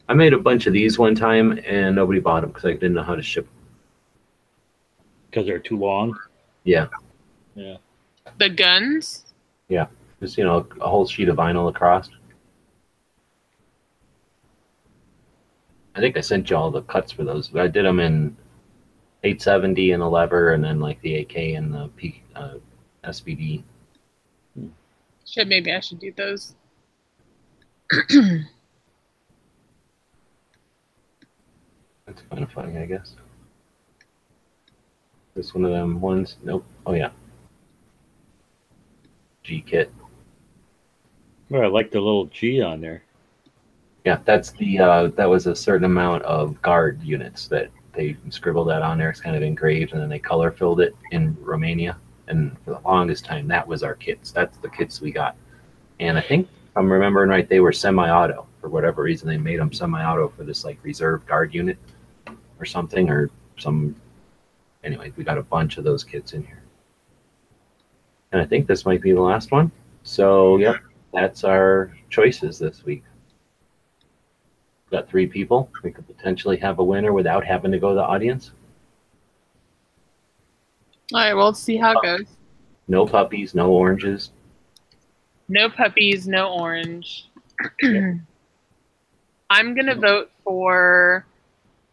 [SPEAKER 3] I made a bunch of these one time, and nobody bought them because I didn't know how to ship them.
[SPEAKER 4] Because they're too long?
[SPEAKER 3] Yeah.
[SPEAKER 4] Yeah.
[SPEAKER 5] The guns?
[SPEAKER 3] Yeah. Just, a whole sheet of vinyl across. I think I sent you all the cuts for those. I did them in 870 and a lever, and then like the AK and the SBD.
[SPEAKER 5] Maybe I should do those.
[SPEAKER 3] That's kind of funny, I guess. This one of them ones. Nope. Oh yeah. G kit.
[SPEAKER 4] Well, I like the little G on there.
[SPEAKER 3] Yeah, that's the that was a certain amount of guard units that they scribbled that on there. It's kind of engraved, and then they color filled it in Romania. And for the longest time, that was our kits. That's the kits we got. And I think, if I'm remembering right, they were semi-auto. For whatever reason, they made them semi-auto for this like reserve guard unit or something, or some. Anyway, we got a bunch of those kits in here. And I think this might be the last one. So, yep, that's our choices this week. Got 3 people. We could potentially have a winner without having to go to the audience.
[SPEAKER 5] All right, well, let's see how it goes.
[SPEAKER 3] No puppies, no oranges.
[SPEAKER 5] No puppies, no orange.
[SPEAKER 3] Yep.
[SPEAKER 5] I'm going to vote for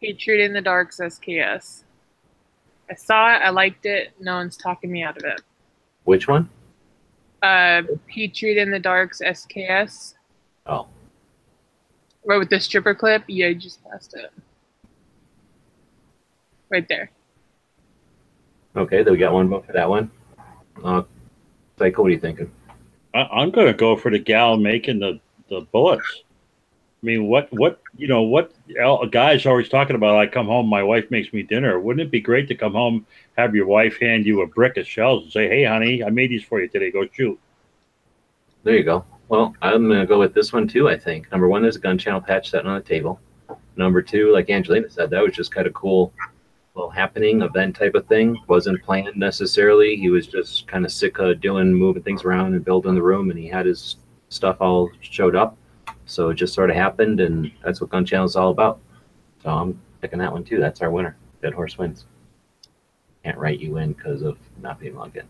[SPEAKER 5] Patriot in the Dark's SKS. I saw it. I liked it. No one's talking me out of it.
[SPEAKER 3] Which one?
[SPEAKER 5] Patriot in the Dark's SKS.
[SPEAKER 3] Oh.
[SPEAKER 5] Right with the stripper clip? Yeah, you just passed it. Right there.
[SPEAKER 3] Okay, then we got one vote for that one. Psycho, what are you thinking?
[SPEAKER 4] I'm going to go for the gal making the bullets. I mean, what a guy's always talking about, I come home, my wife makes me dinner. Wouldn't it be great to come home, have your wife hand you a brick of shells and say, hey, honey, I made these for you today. Go shoot.
[SPEAKER 3] There you go. Well, I'm going to go with this one too, I think. Number 1, there's a gun channel patch sitting on the table. Number 2, like Angelina said, that was just kind of cool little happening, event type of thing. Wasn't planned necessarily. He was just kind of sick of moving things around and building the room, and he had his stuff all showed up. So it just sort of happened, and that's what Gun Channel is all about. So I'm picking that one too. That's our winner. Dead Horse wins. Can't write you in because of not being logged in.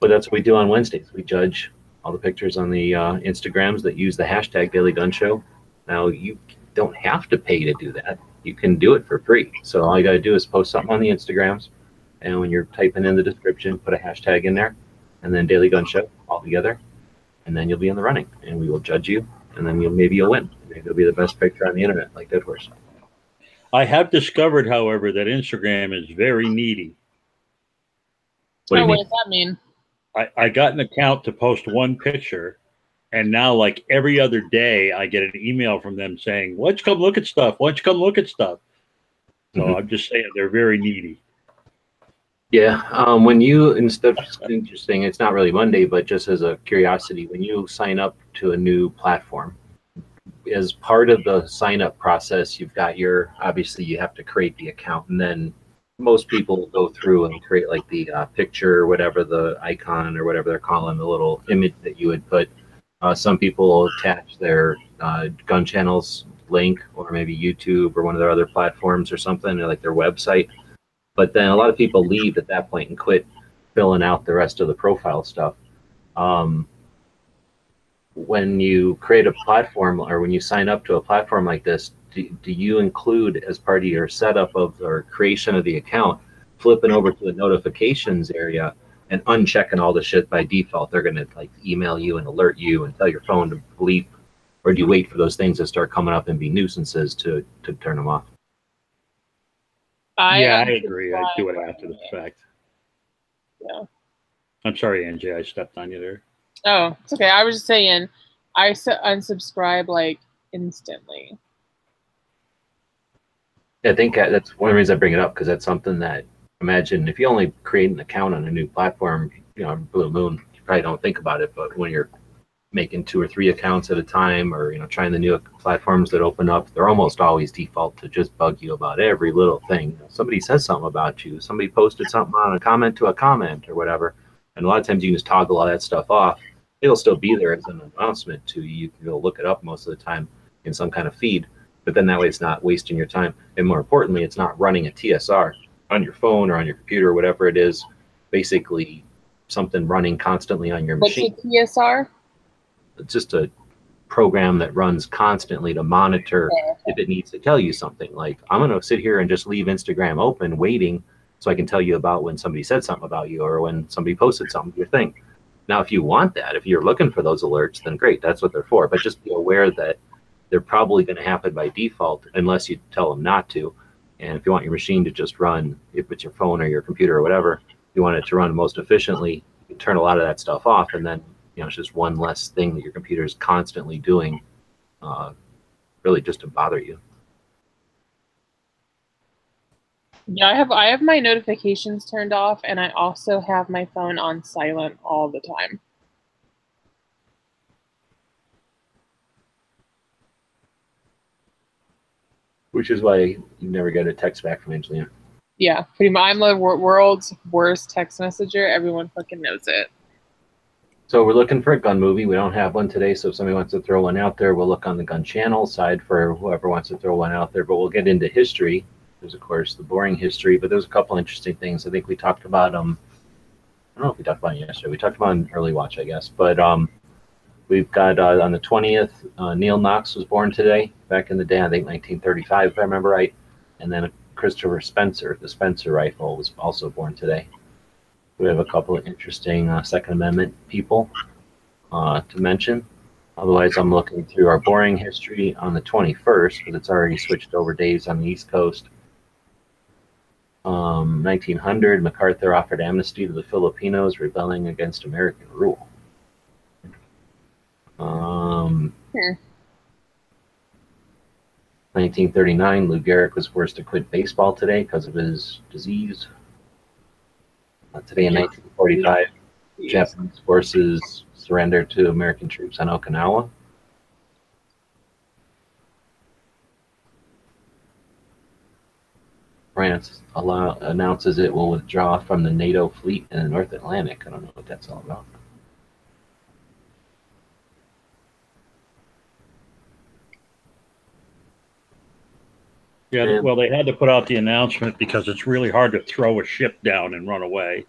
[SPEAKER 3] But that's what we do on Wednesdays. We judge all the pictures on the Instagrams that use the hashtag Daily Gun Show. Now, you don't have to pay to do that. You can do it for free. So all you got to do is post something on the Instagrams, and when you're typing in the description, put a hashtag in there, and then Daily Gun Show all together, and then you'll be in the running, and we will judge you, and then maybe you'll win. Maybe it'll be the best picture on the internet, like Dead Horse.
[SPEAKER 4] I have discovered, however, that Instagram is very needy.
[SPEAKER 3] What do you mean?
[SPEAKER 5] What does that mean?
[SPEAKER 4] I got an account to post one picture, and now, like every other day, I get an email from them saying, why don't you come look at stuff? Why don't you come look at stuff? So I'm just saying they're very needy.
[SPEAKER 3] Yeah, when you, instead of interesting, it's not really Monday, but just as a curiosity, when you sign up to a new platform, as part of the sign up process, you've got obviously you have to create the account, and then most people will go through and create like the picture or whatever, the icon or whatever they're calling the little image that you would put. Some people will attach their gun channels link, or maybe YouTube or one of their other platforms or something, or like their website. But then a lot of people leave at that point and quit filling out the rest of the profile stuff. When you create a platform, or when you sign up to a platform like this, do you include, as part of your setup of or creation of the account, flipping over to the notifications area and unchecking all the shit by default? They're going to like email you and alert you and tell your phone to bleep, or do you wait for those things to start coming up and be nuisances to turn them off?
[SPEAKER 4] I agree. I do it after the fact.
[SPEAKER 5] Yeah.
[SPEAKER 4] I'm sorry, Angie. I stepped on you there.
[SPEAKER 5] Oh, it's okay. I was just saying, I unsubscribe like instantly.
[SPEAKER 3] I think that's one of the reasons I bring it up, because that's something that, imagine if you only create an account on a new platform, Blue Moon, you probably don't think about it, but when you're making 2 or 3 accounts at a time, or trying the new platforms that open up, they're almost always default to just bug you about every little thing. Somebody says something about you, somebody posted something on a comment to a comment or whatever, and a lot of times you can just toggle all that stuff off. It'll still be there as an announcement to you. You can go look it up most of the time in some kind of feed, but then that way it's not wasting your time, and more importantly, it's not running a TSR on your phone or on your computer or whatever it is. Basically something running constantly on your machine.
[SPEAKER 5] What's a TSR?
[SPEAKER 3] It's just a program that runs constantly to monitor if it needs to tell you something. Like, I'm going to sit here and just leave Instagram open waiting so I can tell you about when somebody said something about you, or when somebody posted something to your thing. Now, if you want that, if you're looking for those alerts, then great, that's what they're for. But just be aware that they're probably going to happen by default unless you tell them not to. And if you want your machine to just run, if it's your phone or your computer or whatever, you want it to run most efficiently, you turn a lot of that stuff off, and then it's just one less thing that your computer is constantly doing, really just to bother you.
[SPEAKER 5] Yeah, I have my notifications turned off, and I also have my phone on silent all the time.
[SPEAKER 3] Which is why you never get a text back from Angelina.
[SPEAKER 5] Yeah, pretty much. I'm the world's worst text messenger. Everyone fucking knows it.
[SPEAKER 3] So we're looking for a gun movie. We don't have one today, so if somebody wants to throw one out there, we'll look on the gun channel side for whoever wants to throw one out there. But we'll get into history. There's, of course, the boring history, but there's a couple interesting things. I think we talked about I don't know if we talked about it yesterday. We talked about an early watch, I guess. But we've got on the 20th, Neil Knox was born today. Back in the day, I think 1935, if I remember right. And then Christopher Spencer, the Spencer rifle, was also born today. We have a couple of interesting Second Amendment people to mention. Otherwise, I'm looking through our boring history on the 21st, because it's already switched over days on the East Coast. 1900, MacArthur offered amnesty to the Filipinos rebelling against American rule. 1939, Lou Gehrig was forced to quit baseball today because of his disease. Today in 1945, Japanese forces surrendered to American troops on Okinawa. France announces it will withdraw from the NATO fleet in the North Atlantic. I don't know what that's all about.
[SPEAKER 4] Yeah, well, they had to put out the announcement because it's really hard to throw a ship down and run away.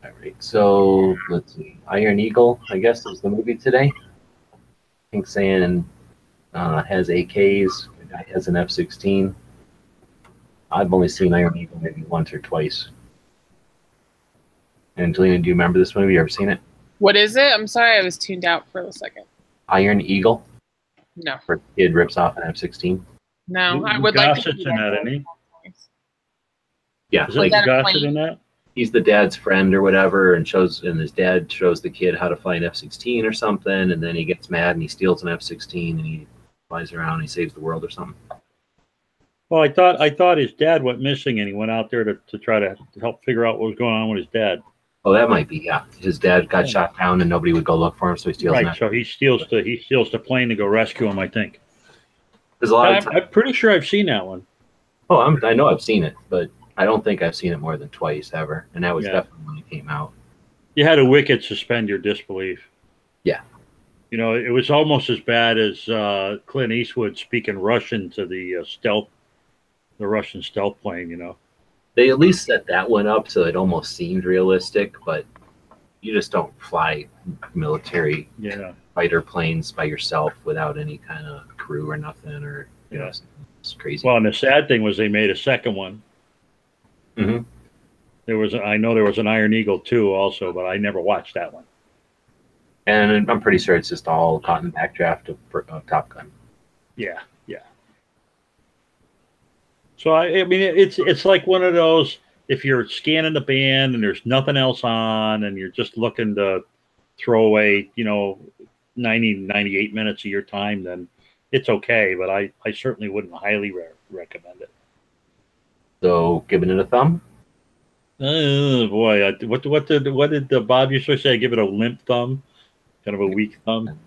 [SPEAKER 3] All right, so let's see. Iron Eagle, I guess, is the movie today. King Sand has AKs. The guy has an F-16. I've only seen Iron Eagle maybe once or twice. Angelina, do you remember this movie? You ever seen it?
[SPEAKER 5] What is it? I'm sorry, I was tuned out for a second.
[SPEAKER 3] Iron Eagle.
[SPEAKER 5] No.
[SPEAKER 3] Where the kid rips off an F-16.
[SPEAKER 5] No, I would like to.
[SPEAKER 4] Gossett's in that, isn't he?
[SPEAKER 3] Yeah,
[SPEAKER 4] Is that Gossett in that?
[SPEAKER 3] He's the dad's friend or whatever, and his dad shows the kid how to fly an F-16 or something, and then he gets mad and he steals an F-16 and he flies around and he saves the world or something.
[SPEAKER 4] Well, I thought his dad went missing and he went out there to try to help figure out what was going on with his dad.
[SPEAKER 3] Oh, that might be, yeah. His dad got shot down and nobody would go look for him, so he steals
[SPEAKER 4] Right, so he steals the plane to go rescue him, I think.
[SPEAKER 3] There's a lot of
[SPEAKER 4] I'm pretty sure I've seen that one.
[SPEAKER 3] Oh, I know I've seen it, but I don't think I've seen it more than twice ever, and that was definitely when it came out.
[SPEAKER 4] You had a wicked suspend your disbelief.
[SPEAKER 3] Yeah.
[SPEAKER 4] You know, it was almost as bad as Clint Eastwood speaking Russian to the Russian stealth plane, you know.
[SPEAKER 3] They at least set that one up so it almost seemed realistic, but you just don't fly military fighter planes by yourself without any kind of crew or nothing, or you know, it's crazy.
[SPEAKER 4] Well, and the sad thing was they made a second one.
[SPEAKER 3] Mm-hmm.
[SPEAKER 4] I know there was an Iron Eagle 2 also, but I never watched that one.
[SPEAKER 3] And I'm pretty sure it's just all caught in backdraft of Top Gun.
[SPEAKER 4] Yeah. So I mean, it's like one of those. If you're scanning the band and there's nothing else on, and you're just looking to throw away, 98 minutes of your time, then it's okay. But I certainly wouldn't highly recommend it.
[SPEAKER 3] So, giving it a thumb.
[SPEAKER 4] Oh boy, what did Bob used to say? Give it a limp thumb, kind of a weak thumb.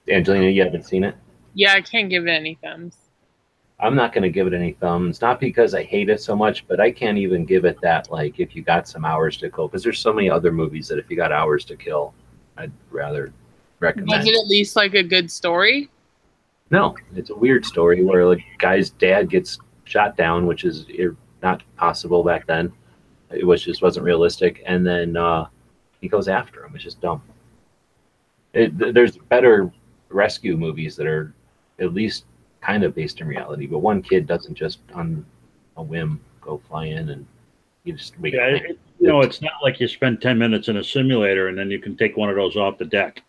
[SPEAKER 3] Angelina, you haven't seen it?
[SPEAKER 5] Yeah, I can't give it any thumbs.
[SPEAKER 3] I'm not going to give it any thumbs, not because I hate it so much, but I can't even give it that, like, if you got some hours to kill, because there's so many other movies that if you got hours to kill, I'd rather recommend.
[SPEAKER 5] Was it at least like a good story?
[SPEAKER 3] No, it's a weird story where like guy's dad gets shot down, which is not possible back then. It wasn't realistic, and then he goes after him. It's just dumb. There's better rescue movies that are at least kind of based in reality, but one kid doesn't just on a whim go fly in and you just wake up.
[SPEAKER 4] It's not like you spend 10 minutes in a simulator and then you can take one of those off the deck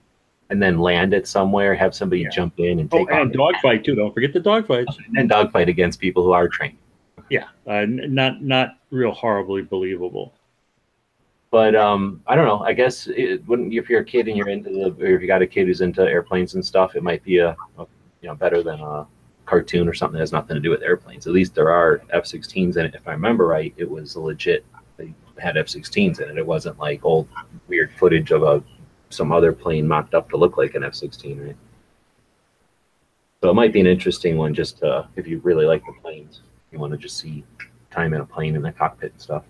[SPEAKER 3] and then land it somewhere, have somebody jump in and take off.
[SPEAKER 4] And dogfight too. Don't forget the dogfights.
[SPEAKER 3] And dogfight against people who are trained.
[SPEAKER 4] Yeah, not real horribly believable.
[SPEAKER 3] But I don't know. I guess it wouldn't, if you're a kid and you're or if you got a kid who's into airplanes and stuff, it might be better than a cartoon or something that has nothing to do with airplanes. At least there are F-16s in it. If I remember right, it was legit. They had F-16s in it. It wasn't like old weird footage of some other plane mocked up to look like an F-16, right? So it might be an interesting one just to, if you really like the planes, you want to just see time in a plane in the cockpit and stuff.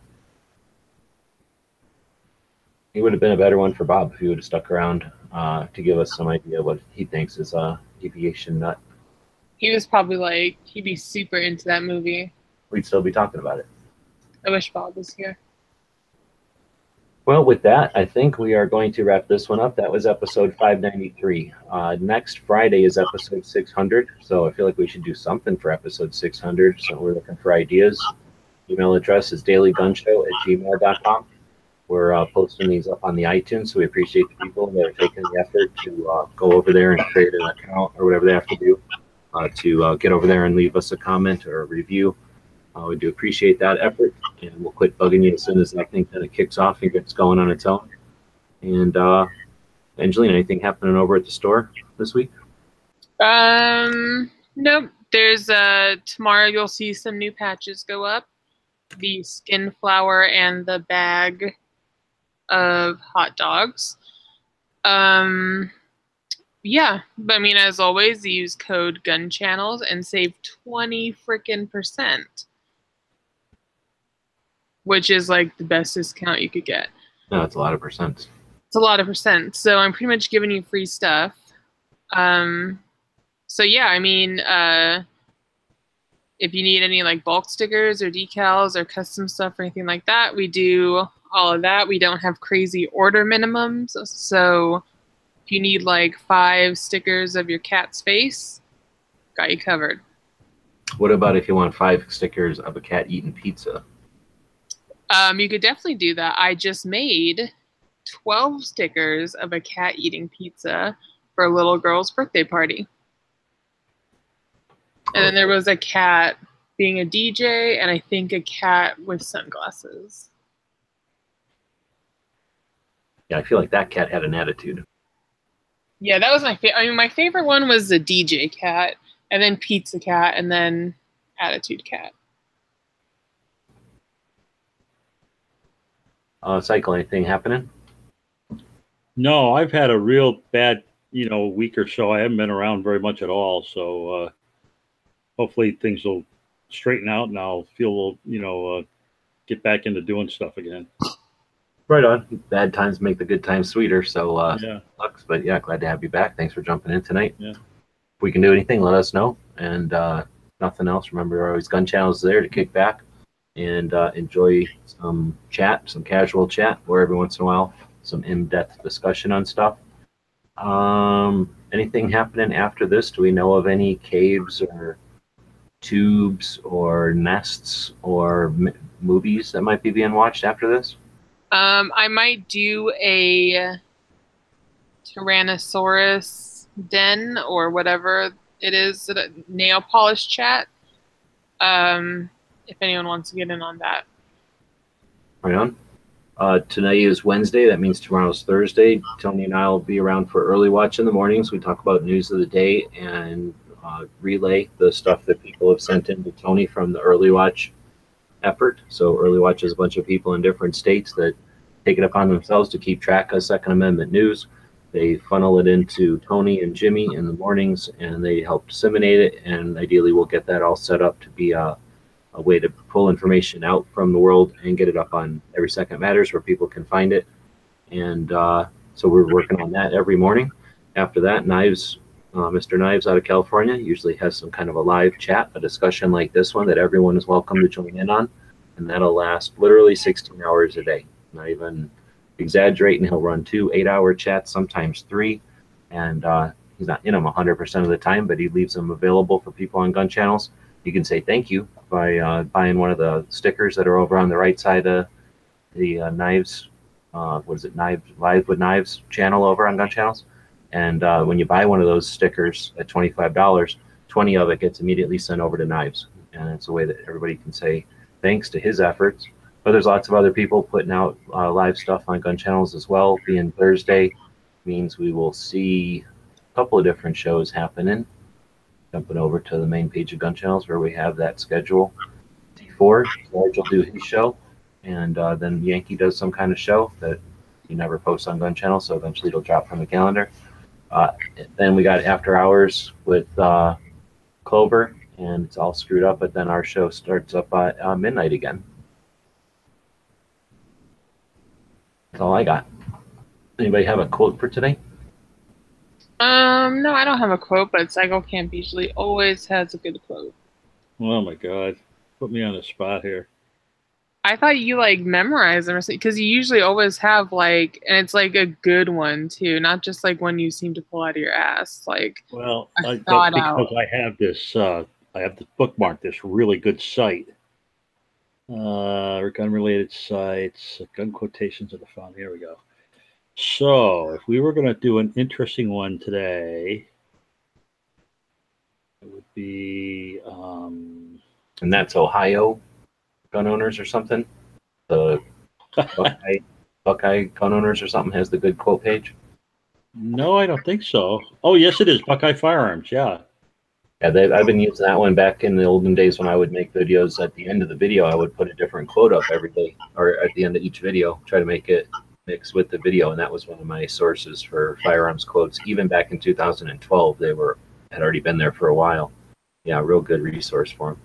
[SPEAKER 3] He would have been a better one for Bob if he would have stuck around to give us some idea what he thinks is a aviation nut.
[SPEAKER 5] He was probably like, he'd be super into that movie.
[SPEAKER 3] We'd still be talking about it.
[SPEAKER 5] I wish Bob was here.
[SPEAKER 3] Well, with that, I think we are going to wrap this one up. That was episode 593. Next Friday is episode 600, so I feel like we should do something for episode 600. So we're looking for ideas. Email address is dailygunshow@gmail.com. We're posting these up on the iTunes, so we appreciate the people that are taking the effort to go over there and create an account or whatever they have to do to get over there and leave us a comment or a review. We do appreciate that effort, and we'll quit bugging you as soon as that thing kind of kicks off and gets going on its own. And Angelina, anything happening over at the store this week?
[SPEAKER 5] Nope. There's tomorrow you'll see some new patches go up. The skin flour and the bag of hot dogs. Yeah, but I mean, as always, use code Gun Channels and save 20% which is like the best discount you could get.
[SPEAKER 3] No, it's a lot of percent.
[SPEAKER 5] It's a lot of percent. So I'm pretty much giving you free stuff. So yeah, I mean, if you need any like bulk stickers or decals or custom stuff or anything like that, we do all of that. We don't have crazy order minimums. So if you need like 5 stickers of your cat's face, got you covered.
[SPEAKER 3] What about if you want 5 stickers of a cat eating pizza?
[SPEAKER 5] You could definitely do that. I just made 12 stickers of a cat eating pizza for a little girl's birthday party. And then there was a cat being a DJ, and I think a cat with sunglasses.
[SPEAKER 3] Yeah, I feel like that cat had an attitude.
[SPEAKER 5] Yeah, that was my favorite. I mean, my favorite one was the DJ cat, and then pizza cat, and then attitude cat.
[SPEAKER 3] Cycle, anything happening?
[SPEAKER 4] No, I've had a real bad, week or so. I haven't been around very much at all. So hopefully things will straighten out and I'll feel, get back into doing stuff again.
[SPEAKER 3] Right on. Bad times make the good times sweeter. So
[SPEAKER 4] yeah.
[SPEAKER 3] Sucks, but yeah, glad to have you back. Thanks for jumping in tonight.
[SPEAKER 4] Yeah.
[SPEAKER 3] If we can do anything, let us know. And nothing else. Remember, always Gun Channel's there to kick back and enjoy some chat, some casual chat, where every once in a while, some in-depth discussion on stuff. Anything happening after this? Do we know of any caves or tubes or nests or movies that might be being watched after this?
[SPEAKER 5] I might do a Tyrannosaurus den or whatever it is, a nail polish chat. If anyone wants to get in on that.
[SPEAKER 3] Right on. Tonight is Wednesday. That means tomorrow's Thursday. Tony and I will be around for early watch in the mornings. We talk about news of the day and relay the stuff that people have sent in to Tony from the early watch effort. So early watch is a bunch of people in different states that take it upon themselves to keep track of Second Amendment news. They funnel it into Tony and Jimmy in the mornings, and they help disseminate it. And ideally, we'll get that all set up to be a way to pull information out from the world and get it up on Every Second Matters where people can find it. And so we're working on that every morning. After that, Knives, Mr. Knives out of California, usually has some kind of a live chat, a discussion like this one that everyone is welcome to join in on. And that'll last literally 16 hours a day. Not even exaggerating. He'll run 2 8-hour chats, sometimes 3. And he's not in them 100% of the time, but he leaves them available for people on gun channels. You can say thank you by buying one of the stickers that are over on the right side of the Knives, Knives Live with Knives channel over on Gun Channels. And when you buy one of those stickers at $25, 20 of it gets immediately sent over to Knives. And it's a way that everybody can say thanks to his efforts. But there's lots of other people putting out live stuff on Gun Channels as well. Being Thursday means we will see a couple of different shows happening. Jumping over to the main page of Gun Channels where we have that schedule. T4, George will do his show, and then Yankee does some kind of show that he never posts on Gun Channel, so eventually it'll drop from the calendar. Then we got After Hours with Clover, and it's all screwed up. But then our show starts up at midnight again. That's all I got. Anybody have a quote for today?
[SPEAKER 5] No, I don't have a quote, but Cycle Camp usually always has a good quote.
[SPEAKER 4] Oh my God, put me on the spot here.
[SPEAKER 5] I thought you like memorize them, because you usually always have like, and it's like a good one too, not just like one you seem to pull out of your ass. Like,
[SPEAKER 4] Well,
[SPEAKER 5] thought
[SPEAKER 4] because
[SPEAKER 5] out.
[SPEAKER 4] I have this bookmark, this really good site. Gun-related sites, gun quotations of the phone. Here we go. So, if we were going to do an interesting one today, it would be.
[SPEAKER 3] And that's Ohio gun owners or something. The Buckeye gun owners or something has the good quote page.
[SPEAKER 4] No, I don't think so. Oh, yes, it is Buckeye Firearms. Yeah.
[SPEAKER 3] Yeah, I've been using that one back in the olden days when I would make videos. At the end of the video, I would put a different quote up every day, or at the end of each video, try to make it mix with the video. And that was one of my sources for firearms quotes. Even back in 2012, they had already been there for a while. Yeah, real good resource for them.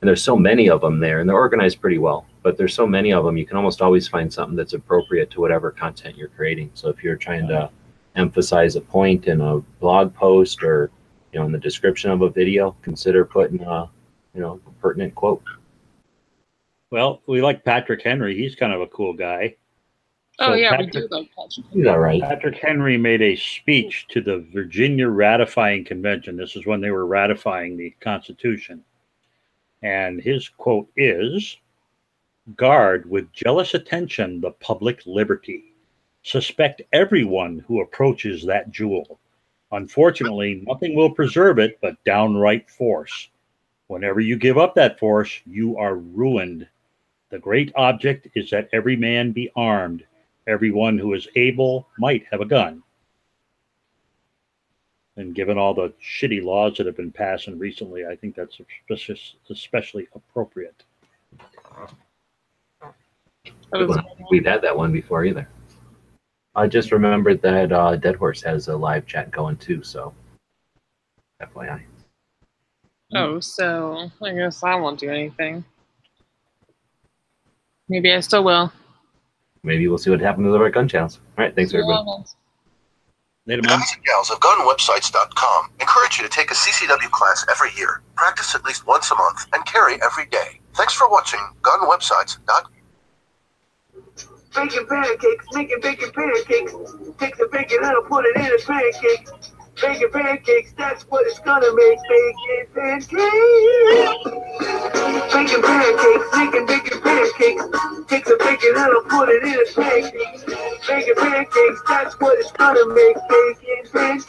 [SPEAKER 3] And there's so many of them there, and they're organized pretty well. But there's so many of them, you can almost always find something that's appropriate to whatever content you're creating. So if you're trying to emphasize a point in a blog post or in the description of a video, consider putting a pertinent quote.
[SPEAKER 4] Well, we like Patrick Henry. He's kind of a cool guy.
[SPEAKER 5] Oh, yeah, we do like Patrick.
[SPEAKER 3] He's all right.
[SPEAKER 4] Patrick Henry made a speech to the Virginia Ratifying Convention. This is when they were ratifying the Constitution. And his quote is, "Guard with jealous attention the public liberty. Suspect everyone who approaches that jewel. Unfortunately, nothing will preserve it but downright force. Whenever you give up that force, you are ruined. The great object is that every man be armed. Everyone who is able might have a gun." And given all the shitty laws that have been passed recently, I think that's especially appropriate.
[SPEAKER 3] We've had that one before either. I just remembered that Dead Horse has a live chat going too, so FYI.
[SPEAKER 5] Oh, so I guess I won't do anything. Maybe I still will.
[SPEAKER 3] Maybe we'll see what happens with our gun channels. All right, thanks everybody.
[SPEAKER 4] Later,
[SPEAKER 6] Guys and gals of gunwebsites.com encourage you to take a CCW class every year, practice at least once a month, and carry every day. Thanks for watching gunwebsites.com.
[SPEAKER 7] Bacon pancakes, making bacon pancakes. Take the bacon and I'll put it in a pancake. Bacon pancakes, that's what it's gonna make. Bacon pancakes. Bacon pancakes, making bacon pancakes. Take the bacon and I'll put it in a pancake. Bacon pancakes, that's what it's gonna make. Bacon pancakes.